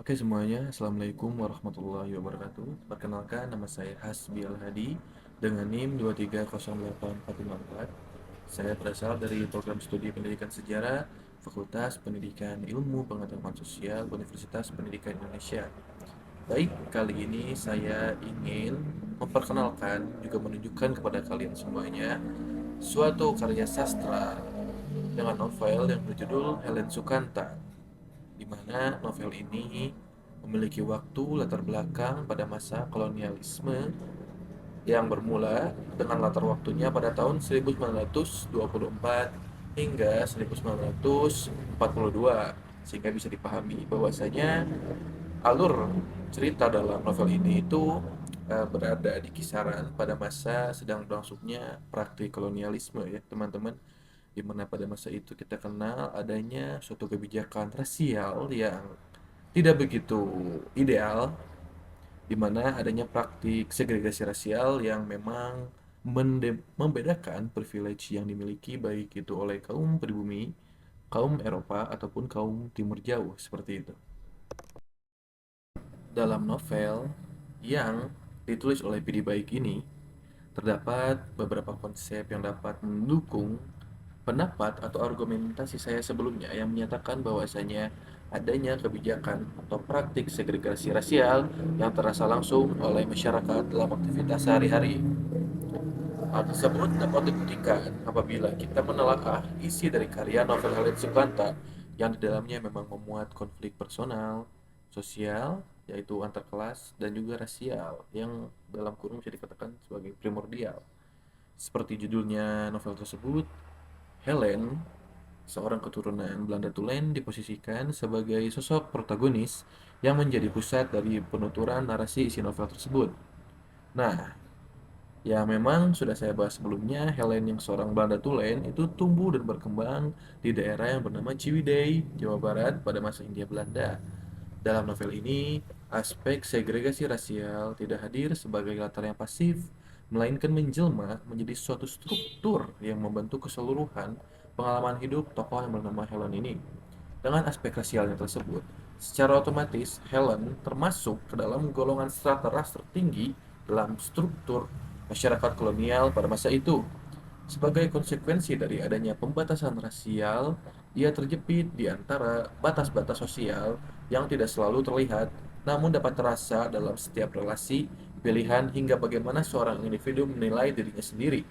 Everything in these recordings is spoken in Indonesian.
Oke semuanya, Assalamualaikum warahmatullahi wabarakatuh. Perkenalkan, nama saya Hasbi Al-Hadi dengan NIM 2308454. Saya berasal dari program studi pendidikan sejarah Fakultas Pendidikan Ilmu Pengetahuan Sosial Universitas Pendidikan Indonesia. Baik, kali ini saya ingin memperkenalkan juga menunjukkan kepada kalian semuanya suatu karya sastra dengan novel yang berjudul Helen Sukanta, di mana novel ini memiliki waktu latar belakang pada masa kolonialisme yang bermula dengan latar waktunya pada tahun 1924 hingga 1942, sehingga bisa dipahami bahwasanya alur cerita dalam novel ini itu berada di kisaran pada masa sedang berlangsungnya praktik kolonialisme ya teman-teman, di mana pada masa itu kita kenal adanya suatu kebijakan rasial yang tidak begitu ideal, di mana adanya praktik segregasi rasial yang memang membedakan privilege yang dimiliki baik itu oleh kaum pribumi, kaum Eropa ataupun kaum Timur Jauh seperti itu. Dalam novel yang ditulis oleh Pidi Baik ini, terdapat beberapa konsep yang dapat mendukung pendapat atau argumentasi saya sebelumnya yang menyatakan bahwasanya adanya kebijakan atau praktik segregasi rasial yang terasa langsung oleh masyarakat dalam aktivitas sehari-hari. Hal tersebut dapat dibuktikan apabila kita menelaah isi dari karya novel Helen Sukanta yang di dalamnya memang memuat konflik personal, sosial, yaitu antar kelas, dan juga rasial yang dalam kurung bisa dikatakan sebagai primordial. Seperti judulnya novel tersebut, Helen, seorang keturunan Belanda Tulen, diposisikan sebagai sosok protagonis yang menjadi pusat dari penuturan narasi isi novel tersebut. Nah, ya memang sudah saya bahas sebelumnya, Helen yang seorang Belanda Tulen itu tumbuh dan berkembang di daerah yang bernama Ciwidey, Jawa Barat pada masa Hindia Belanda. Dalam novel ini, aspek segregasi rasial tidak hadir sebagai latar yang pasif, melainkan menjelma menjadi suatu struktur yang membentuk keseluruhan pengalaman hidup tokoh yang bernama Helen ini. Dengan aspek rasialnya tersebut, secara otomatis Helen termasuk ke dalam golongan strata ras tertinggi dalam struktur masyarakat kolonial pada masa itu. Sebagai konsekuensi dari adanya pembatasan rasial, ia terjepit di antara batas-batas sosial yang tidak selalu terlihat, namun dapat terasa dalam setiap relasi, pilihan, hingga bagaimana seorang individu menilai dirinya sendiri.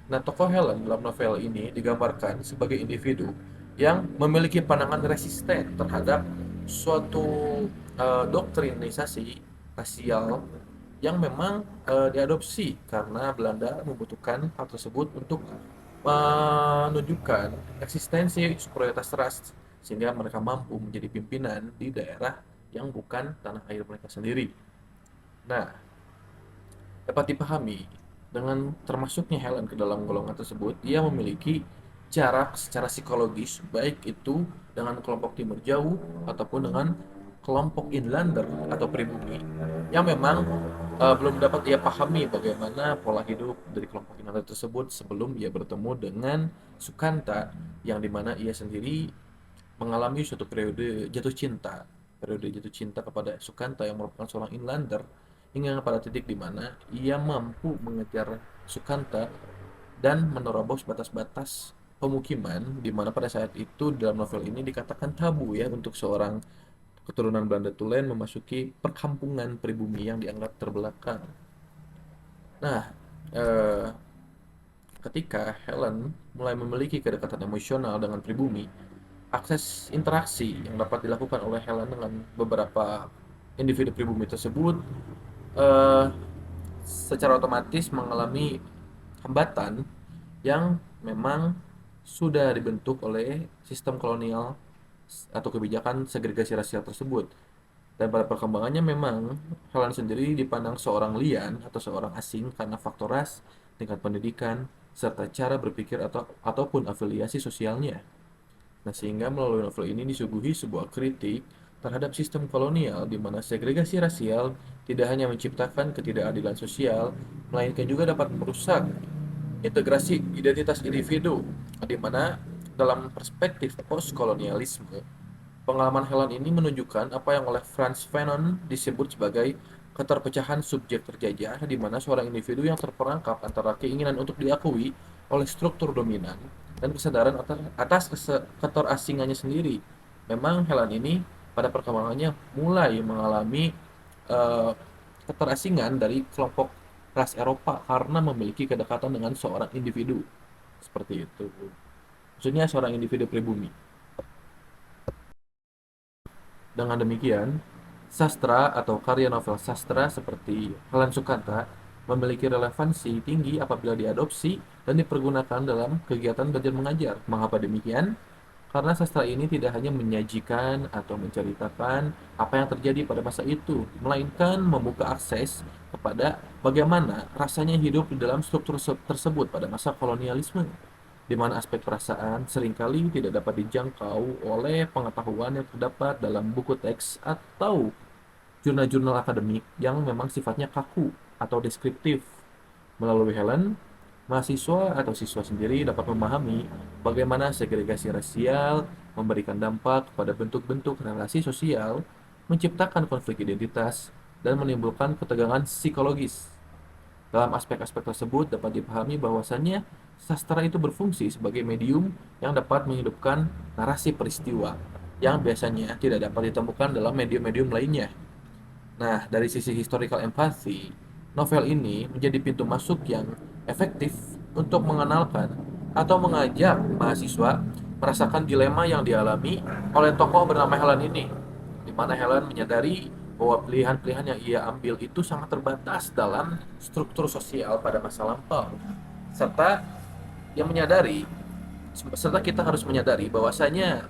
Nah, tokoh Helen dalam novel ini digambarkan sebagai individu yang memiliki pandangan resisten terhadap suatu doktrinisasi rasial yang memang diadopsi karena Belanda membutuhkan hal tersebut untuk menunjukkan eksistensi superioritas ras, sehingga mereka mampu menjadi pimpinan di daerah yang bukan tanah air mereka sendiri. Nah, dapat dipahami dengan termasuknya Helen ke dalam golongan tersebut, dia memiliki jarak secara psikologis, baik itu dengan kelompok timur jauh ataupun dengan kelompok inlander atau pribumi yang memang belum dapat ia pahami bagaimana pola hidup dari kelompok inlander tersebut sebelum ia bertemu dengan Sukanta, yang dimana ia sendiri mengalami suatu periode jatuh cinta kepada Sukanta yang merupakan seorang inlander, hingga pada titik di mana ia mampu mengejar Sukanta dan menerobos batas-batas pemukiman, di mana pada saat itu dalam novel ini dikatakan tabu ya untuk seorang keturunan Belanda Tulen memasuki perkampungan pribumi yang dianggap terbelakang. Nah, eh, ketika Helen mulai memiliki kedekatan emosional dengan pribumi, akses interaksi yang dapat dilakukan oleh Helen dengan beberapa individu pribumi tersebut eh, secara otomatis mengalami hambatan yang memang sudah dibentuk oleh sistem kolonial atau kebijakan segregasi rasial tersebut. Dan pada perkembangannya memang Helen sendiri dipandang seorang lian atau seorang asing karena faktor ras, tingkat pendidikan, serta cara berpikir ataupun afiliasi sosialnya. Nah, sehingga melalui novel ini disuguhi sebuah kritik terhadap sistem kolonial di mana segregasi rasial tidak hanya menciptakan ketidakadilan sosial, melainkan juga dapat merusak integrasi identitas individu, di mana dalam perspektif postkolonialisme, Pengalaman Helen ini menunjukkan apa yang oleh Frantz Fanon disebut sebagai keterpecahan subjek terjajah, di mana seorang individu yang terperangkap antara keinginan untuk diakui oleh struktur dominan dan kesadaran atas keterasingannya sendiri. Memang Helen ini pada perkembangannya mulai mengalami eh, keterasingan dari kelompok ras Eropa karena memiliki kedekatan dengan seorang individu seperti itu. Maksudnya seorang individu pribumi. Dengan demikian, sastra atau karya novel sastra seperti Helen Sukanta memiliki relevansi tinggi apabila diadopsi dan dipergunakan dalam kegiatan belajar mengajar. Mengapa demikian? Karena sastra ini tidak hanya menyajikan atau menceritakan apa yang terjadi pada masa itu, melainkan membuka akses kepada bagaimana rasanya hidup di dalam struktur tersebut pada masa kolonialisme, di mana aspek perasaan seringkali tidak dapat dijangkau oleh pengetahuan yang terdapat dalam buku teks atau jurnal-jurnal akademik yang memang sifatnya kaku atau deskriptif. Melalui Helen, mahasiswa atau siswa sendiri dapat memahami bagaimana segregasi rasial memberikan dampak pada bentuk-bentuk relasi sosial, menciptakan konflik identitas, dan menimbulkan ketegangan psikologis. Dalam aspek-aspek tersebut dapat dipahami bahwasannya sastra itu berfungsi sebagai medium yang dapat menghidupkan narasi peristiwa yang biasanya tidak dapat ditemukan dalam medium-medium lainnya. Nah, dari sisi historical empathy, novel ini menjadi pintu masuk yang efektif untuk mengenalkan atau mengajak mahasiswa merasakan dilema yang dialami oleh tokoh bernama Helen ini, di mana Helen menyadari bahwa pilihan-pilihan yang ia ambil itu sangat terbatas dalam struktur sosial pada masa lampau, serta yang menyadari serta kita harus menyadari bahwasanya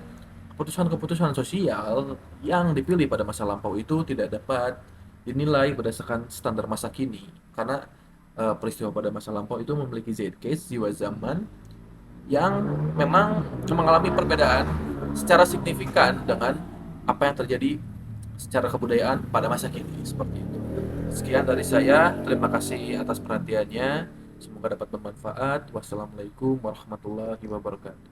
keputusan-keputusan sosial yang dipilih pada masa lampau itu tidak dapat dinilai berdasarkan standar masa kini, karena peristiwa pada masa lampau itu memiliki zeitgeist, jiwa zaman yang memang mengalami perbedaan secara signifikan dengan apa yang terjadi secara kebudayaan pada masa kini seperti itu. Sekian dari saya, terima kasih atas perhatiannya. Semoga dapat bermanfaat. Wassalamualaikum warahmatullahi wabarakatuh.